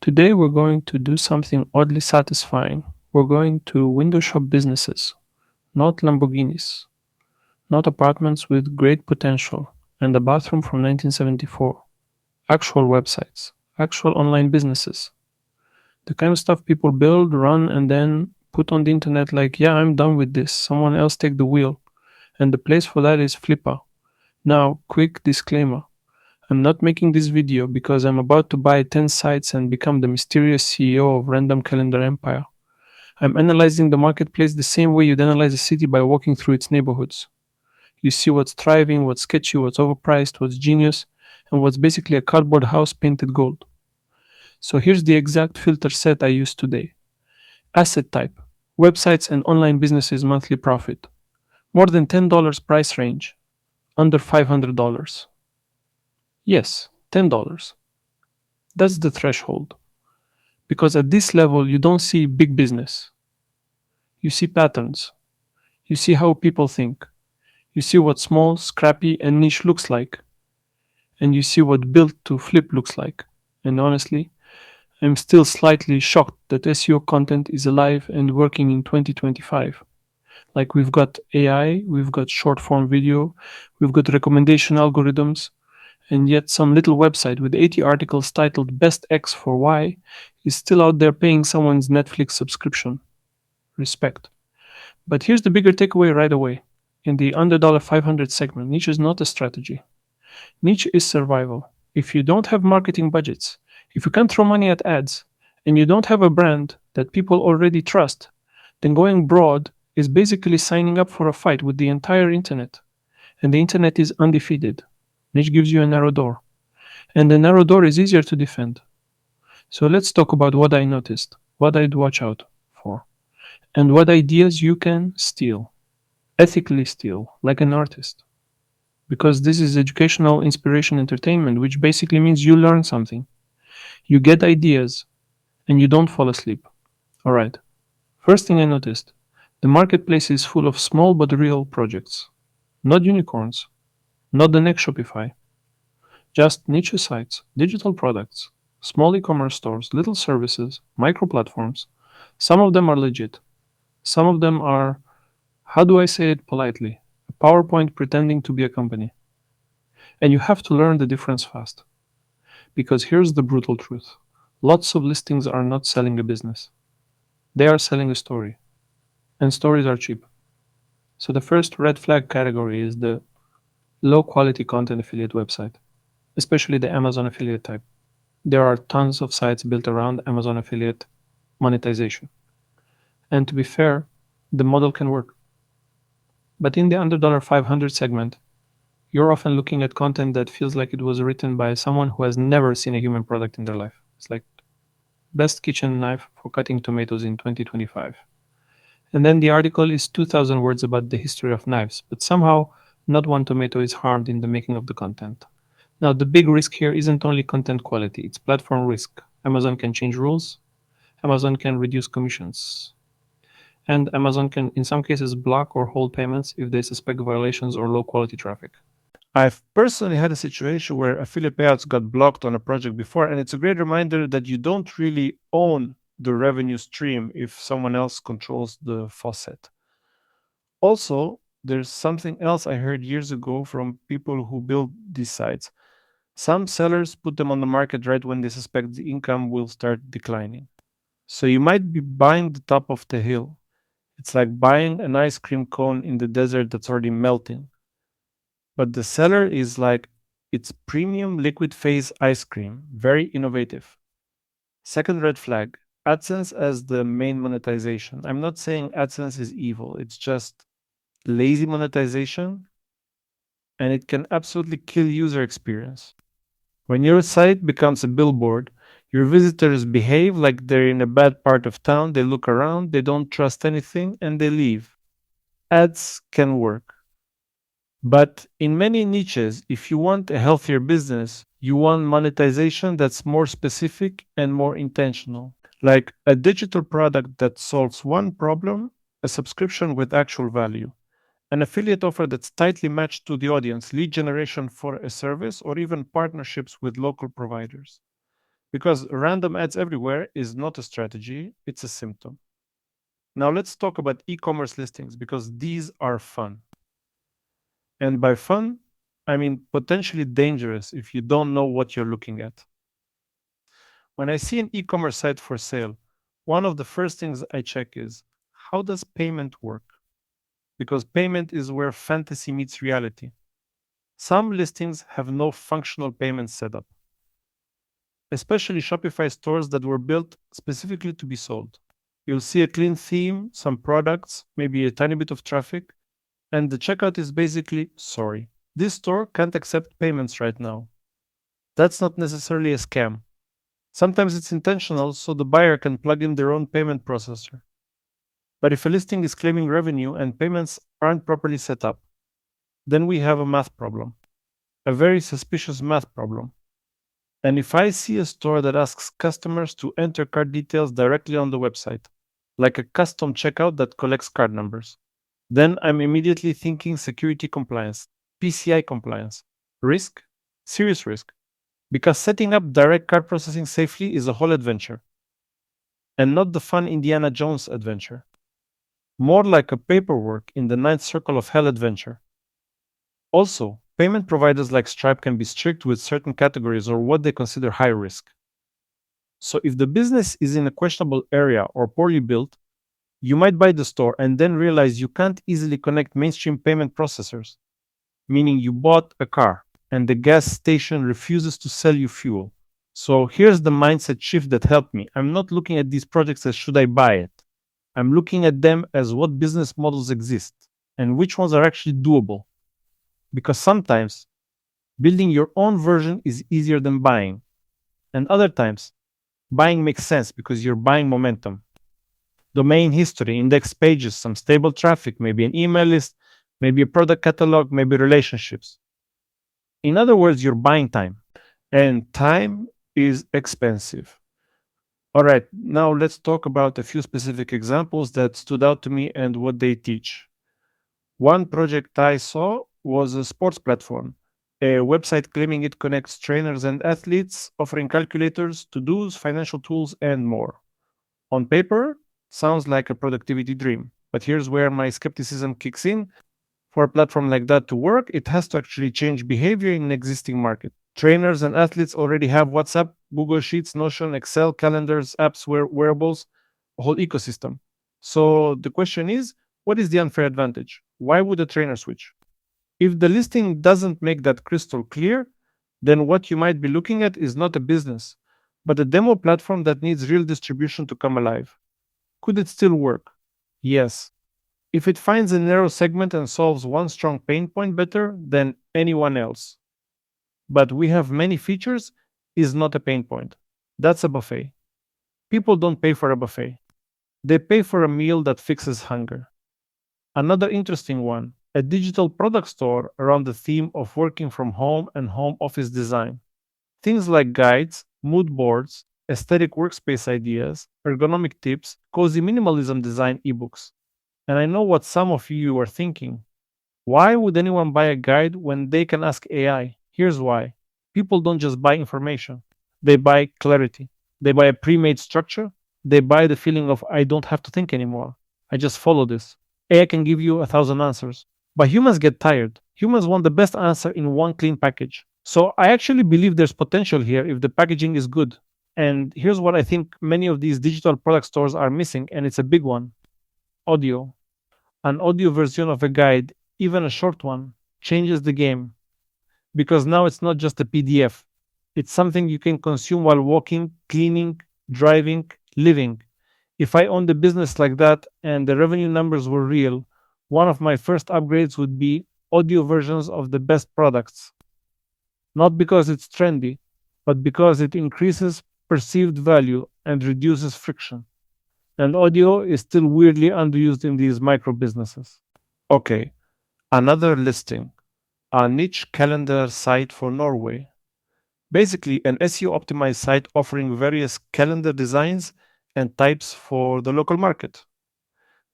Today we're going to do something oddly satisfying. We're going to window shop businesses, not Lamborghinis, not apartments with great potential and a bathroom from 1974. Actual websites, actual online businesses. The kind of stuff people build, run, and then put on the internet like, yeah, I'm done with this. Someone else take the wheel. And the place for that is Flippa. Now, quick disclaimer. I'm not making this video because I'm about to buy 10 sites and become the mysterious CEO of Random Calendar Empire. I'm analyzing the marketplace the same way you'd analyze a city by walking through its neighborhoods. You see what's thriving, what's sketchy, what's overpriced, what's genius, and what's basically a cardboard house painted gold. So here's the exact filter set I use today. Asset type, websites and online businesses monthly profit. More than $10 price range, under $500. Yes, $10. That's the threshold. Because at this level, you don't see big business. You see patterns. You see how people think. You see what small, scrappy, and niche looks like. And you see what built to flip looks like. And honestly, I'm still slightly shocked that SEO content is alive and working in 2025. Like we've got AI, we've got short form video, we've got recommendation algorithms, and yet some little website with 80 articles titled Best X for Y is still out there paying someone's Netflix subscription. Respect. But here's the bigger takeaway right away. In the under $500 segment, niche is not a strategy. Niche is survival. If you don't have marketing budgets, if you can't throw money at ads, and you don't have a brand that people already trust, then going broad is basically signing up for a fight with the entire internet. And the internet is undefeated. Niche gives you a narrow door. And the narrow door is easier to defend. So let's talk about what I noticed, what I'd watch out for, and what ideas you can steal. Ethically steal, like an artist. Because this is educational inspiration entertainment, which basically means you learn something. You get ideas, and you don't fall asleep. Alright. First thing I noticed, the marketplace is full of small but real projects. Not unicorns. Not the next Shopify. Just niche sites, digital products, small e-commerce stores, little services, micro platforms. Some of them are legit. Some of them are, how do I say it politely, a PowerPoint pretending to be a company. And you have to learn the difference fast. Because here's the brutal truth. Lots of listings are not selling a business. They are selling a story. And stories are cheap. So the first red flag category is the low quality content affiliate website, especially the Amazon affiliate type. There are tons of sites built around Amazon affiliate monetization. And to be fair, the model can work. But in the under $500 segment, you're often looking at content that feels like it was written by someone who has never seen a human product in their life. It's like best kitchen knife for cutting tomatoes in 2025. And then the article is 2,000 words about the history of knives, but somehow not one tomato is harmed in the making of the content. Now, the big risk here isn't only content quality, it's platform risk. Amazon can change rules, Amazon can reduce commissions, and Amazon can, in some cases, block or hold payments if they suspect violations or low quality traffic. I've personally had a situation where affiliate payouts got blocked on a project before, and it's a great reminder that you don't really own the revenue stream if someone else controls the faucet. Also, there's something else I heard years ago from people who build these sites. Some sellers put them on the market right when they suspect the income will start declining. So you might be buying the top of the hill. It's like buying an ice cream cone in the desert that's already melting. But the seller is like, it's premium liquid phase ice cream, very innovative. Second red flag, AdSense as the main monetization. I'm not saying AdSense is evil, it's just lazy monetization, and it can absolutely kill user experience. When your site becomes a billboard, your visitors behave like they're in a bad part of town, they look around, they don't trust anything, and they leave. Ads can work. But in many niches, if you want a healthier business, you want monetization that's more specific and more intentional. Like a digital product that solves one problem, a subscription with actual value, an affiliate offer that's tightly matched to the audience, lead generation for a service, or even partnerships with local providers. because random ads everywhere is not a strategy, it's a symptom. Now let's talk about e-commerce listings because these are fun. And by fun, I mean potentially dangerous if you don't know what you're looking at. When I see an e-commerce site for sale, one of the first things I check is how does payment work? Because payment is where fantasy meets reality. Some listings have no functional payment setup, especially Shopify stores that were built specifically to be sold. You'll see a clean theme, some products, maybe a tiny bit of traffic, and the checkout is basically sorry. This store can't accept payments right now. That's not necessarily a scam. Sometimes it's intentional so the buyer can plug in their own payment processor. But if a listing is claiming revenue and payments aren't properly set up, then we have a math problem, a very suspicious math problem. And if I see a store that asks customers to enter card details directly on the website, like a custom checkout that collects card numbers, then I'm immediately thinking security compliance, PCI compliance, risk, serious risk, because setting up direct card processing safely is a whole adventure, and not the fun Indiana Jones adventure. More like a paperwork in the ninth circle of hell adventure. Also, payment providers like Stripe can be strict with certain categories or what they consider high risk. So if the business is in a questionable area or poorly built, you might buy the store and then realize you can't easily connect mainstream payment processors, meaning you bought a car and the gas station refuses to sell you fuel. So here's the mindset shift that helped me. I'm not looking at these projects as should I buy it. I'm looking at them as what business models exist and which ones are actually doable. Because sometimes building your own version is easier than buying, and other times buying makes sense because you're buying momentum. Domain history, index pages, some stable traffic, maybe an email list, maybe a product catalog, maybe relationships. In other words, you're buying time, and time is expensive. All right, now let's talk about a few specific examples that stood out to me and what they teach. One project I saw was a sports platform, a website claiming it connects trainers and athletes, offering calculators, to dos, financial tools, and more. On paper, sounds like a productivity dream. But here's where my skepticism kicks in. For a platform like that to work, it has to actually change behavior in an existing market. Trainers and athletes already have WhatsApp, Google Sheets, Notion, Excel, calendars, apps, wearables, a whole ecosystem. So the question is, what is the unfair advantage? Why would a trainer switch? If the listing doesn't make that crystal clear, then what you might be looking at is not a business, but a demo platform that needs real distribution to come alive. Could it still work? Yes. If it finds a narrow segment and solves one strong pain point better than anyone else. But we have many features is not a pain point. That's a buffet. People don't pay for a buffet. They pay for a meal that fixes hunger. Another interesting one, a digital product store around the theme of working from home and home office design. Things like guides, mood boards, aesthetic workspace ideas, ergonomic tips, cozy minimalism design ebooks. And I know what some of you are thinking. Why would anyone buy a guide when they can ask AI? Here's why. People don't just buy information, they buy clarity. They buy a pre made structure. They buy the feeling of I don't have to think anymore. I just follow this. AI can give you 1,000 answers. But humans get tired. Humans want the best answer in one clean package. So I actually believe there's potential here if the packaging is good. And here's what I think many of these digital product stores are missing, and it's a big one: audio. An audio version of a guide, even a short one, changes the game because now it's not just a PDF. It's something you can consume while walking, cleaning, driving, living. If I owned a business like that and the revenue numbers were real, one of my first upgrades would be audio versions of the best products. Not because it's trendy, but because it increases perceived value and reduces friction. And audio is still weirdly underused in these micro businesses. Okay, another listing, a niche calendar site for Norway. Basically, an SEO optimized site offering various calendar designs and types for the local market.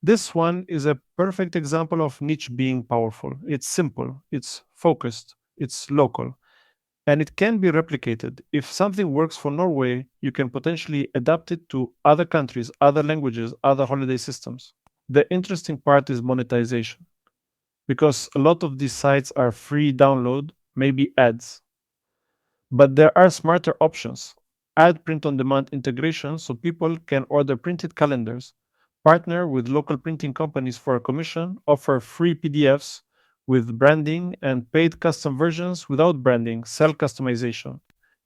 This one is a perfect example of niche being powerful. It's simple, it's focused, it's local. and it can be replicated. If something works for Norway, you can potentially adapt it to other countries, other languages, other holiday systems. The interesting part is monetization, because a lot of these sites are free download, maybe ads. But there are smarter options. Add print on demand integration so people can order printed calendars, partner with local printing companies for a commission, offer free PDFs with branding, and paid custom versions without branding, sell customization,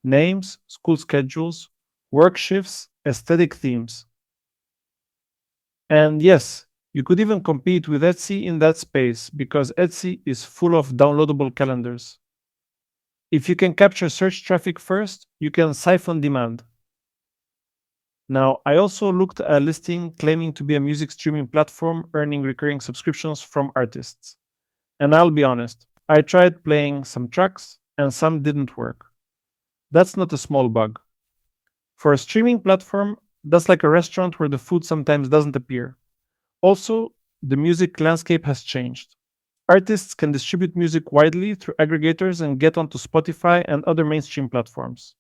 names, school schedules, work shifts, aesthetic themes. And yes, you could even compete with Etsy in that space because Etsy is full of downloadable calendars. If you can capture search traffic first, you can siphon demand. Now, I also looked at a listing claiming to be a music streaming platform earning recurring subscriptions from artists. And I'll be honest, I tried playing some tracks and some didn't work. That's not a small bug. For a streaming platform, that's like a restaurant where the food sometimes doesn't appear. Also, the music landscape has changed. Artists can distribute music widely through aggregators and get onto Spotify and other mainstream platforms.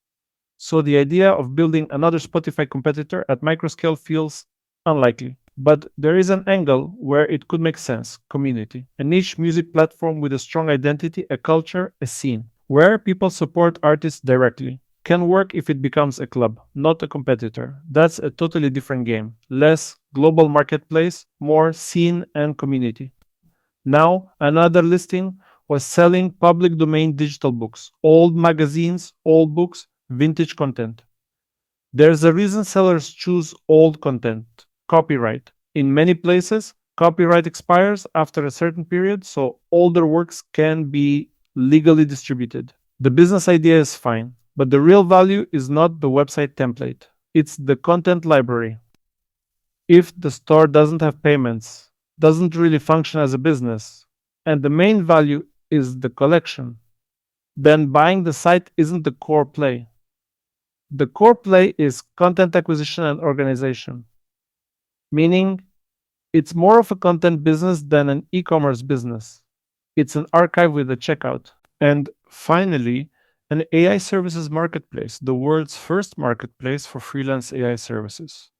So the idea of building another Spotify competitor at microscale feels unlikely. But there is an angle where it could make sense: community. A niche music platform with a strong identity, a culture, a scene, where people support artists directly. Can work if it becomes a club, not a competitor. That's a totally different game. Less global marketplace, more scene and community. Now, another listing was selling public domain digital books, old magazines, old books, vintage content. There's a reason sellers choose old content: copyright. In many places, copyright expires after a certain period, so older works can be legally distributed. The business idea is fine, but the real value is not the website template, it's the content library. If the store doesn't have payments, doesn't really function as a business, and the main value is the collection, then buying the site isn't the core play. The core play is content acquisition and organization, meaning it's more of a content business than an e commerce business. It's an archive with a checkout. And finally, an AI services marketplace, the world's first marketplace for freelance AI services.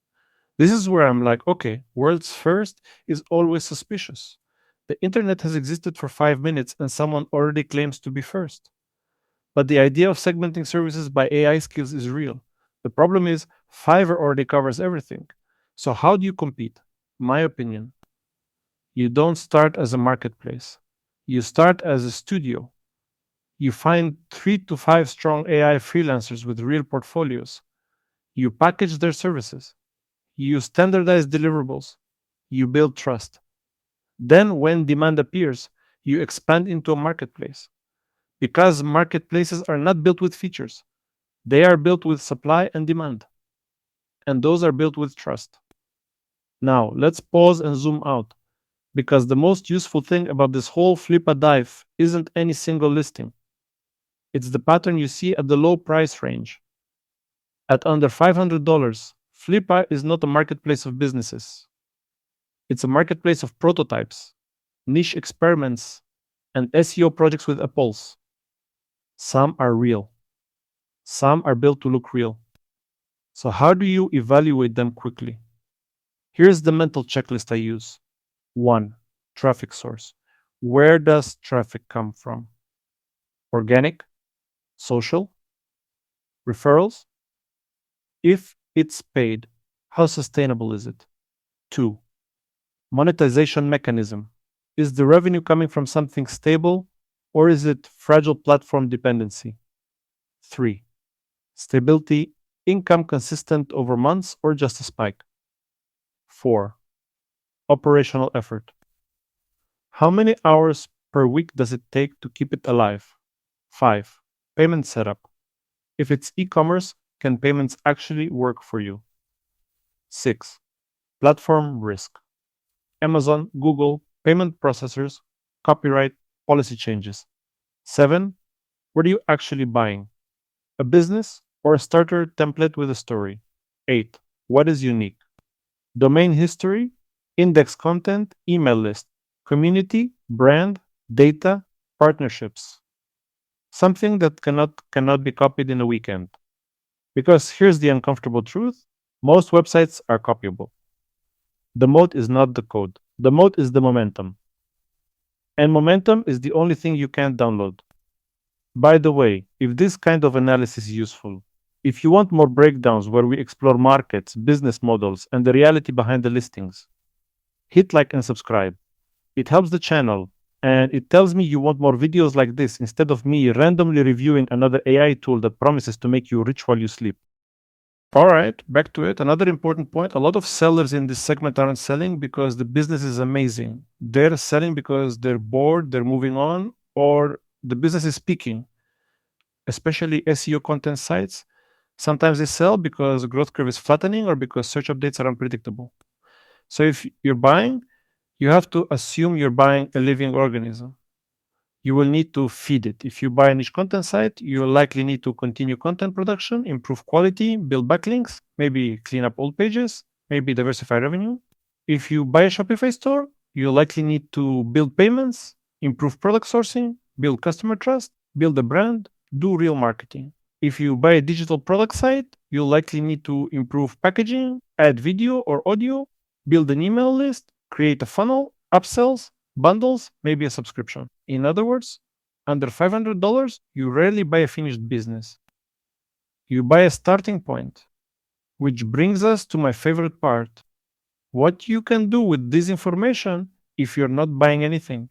This is where I'm like, okay, world's first is always suspicious. The internet has existed for 5 minutes and someone already claims to be first. But the idea of segmenting services by AI skills is real. The problem is Fiverr already covers everything. So how do you compete? My opinion, you don't start as a marketplace. You start as a studio. You find 3 to 5 strong AI freelancers with real portfolios. You package their services. You standardize deliverables. You build trust. Then, when demand appears, you expand into a marketplace. Because marketplaces are not built with features, they are built with supply and demand. And those are built with trust. Now, let's pause and zoom out. Because the most useful thing about this whole Flippa dive isn't any single listing. It's the pattern you see at the low price range. At under $500, Flippa is not a marketplace of businesses. It's a marketplace of prototypes, niche experiments, and SEO projects with a pulse. Some are real. Some are built to look real. So, how do you evaluate them quickly? Here's the mental checklist I use. 1. Traffic source. Where does traffic come from? Organic? Social? Referrals? If it's paid, how sustainable is it? 2. Monetization mechanism. Is the revenue coming from something stable or is it fragile platform dependency? 3. Stability, income consistent over months or just a spike? 4. Operational effort. How many hours per week does it take to keep it alive? 5. Payment setup. If it's e-commerce, can payments actually work for you? 6. Platform risk. Amazon, Google, payment processors, copyright, policy changes. 7. What are you actually buying? A business or a starter template with a story? 8. What is unique? Domain history, index content, email list, community, brand, data, partnerships. something that cannot be copied in a weekend. Because here's the uncomfortable truth: most websites are copyable. The mode is not the code. The mode is the momentum. And momentum is the only thing you can't download. By the way, if this kind of analysis is useful, if you want more breakdowns where we explore markets, business models, and the reality behind the listings, hit like and subscribe. It helps the channel, and it tells me you want more videos like this instead of me randomly reviewing another AI tool that promises to make you rich while you sleep. All right, back to it. Another important point: a lot of sellers in this segment aren't selling because the business is amazing. They're selling because they're bored, they're moving on, or the business is peaking, especially SEO content sites. Sometimes they sell because the growth curve is flattening or because search updates are unpredictable. So if you're buying, you have to assume you're buying a living organism. You will need to feed it. If you buy a niche content site, you will likely need to continue content production, improve quality, build backlinks, maybe clean up old pages, maybe diversify revenue. If you buy a Shopify store, you'll likely need to build payments, improve product sourcing, build customer trust, build a brand, do real marketing. If you buy a digital product site, you'll likely need to improve packaging, add video or audio, build an email list, create a funnel, upsells, bundles, maybe a subscription. In other words, under $500, you rarely buy a finished business. You buy a starting point, which brings us to my favorite part: what you can do with this information if you're not buying anything.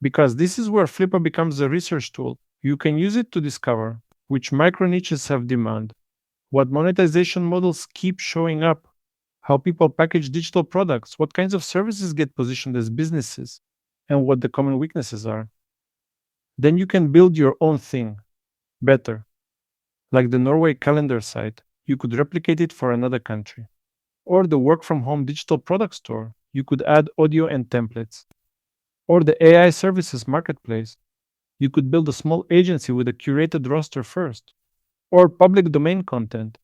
Because this is where Flippa becomes a research tool. You can use it to discover which micro niches have demand, what monetization models keep showing up, how people package digital products, what kinds of services get positioned as businesses, and what the common weaknesses are. Then you can build your own thing better. Like the Norway calendar site, you could replicate it for another country. Or the work from home digital product store, you could add audio and templates. Or the AI services marketplace, you could build a small agency with a curated roster first. Or public domain content,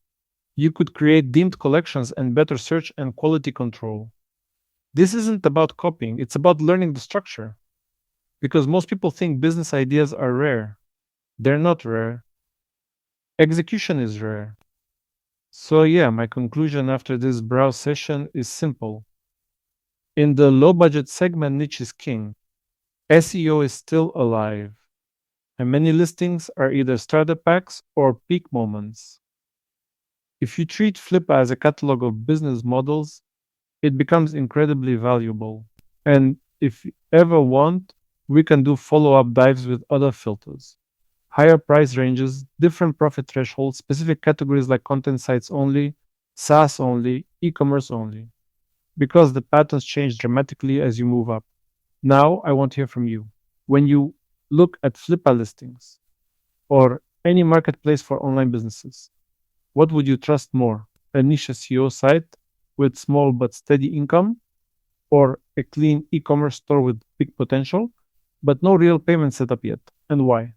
you could create deemed collections and better search and quality control. This isn't about copying, it's about learning the structure. Because most people think business ideas are rare. They're not rare. Execution is rare. So, yeah, my conclusion after this browse session is simple. In the low budget segment, niche is king. SEO is still alive, and many listings are either starter packs or peak moments. If you treat Flippa as a catalog of business models, it becomes incredibly valuable. And if you ever want, we can do follow up dives with other filters: higher price ranges, different profit thresholds, specific categories like content sites only, SaaS only, e commerce only, because the patterns change dramatically as you move up. Now, I want to hear from you. When you look at Flippa listings or any marketplace for online businesses, what would you trust more? A niche SEO site with small but steady income, or a clean e commerce store with big potential, but no real payment setup yet? And why?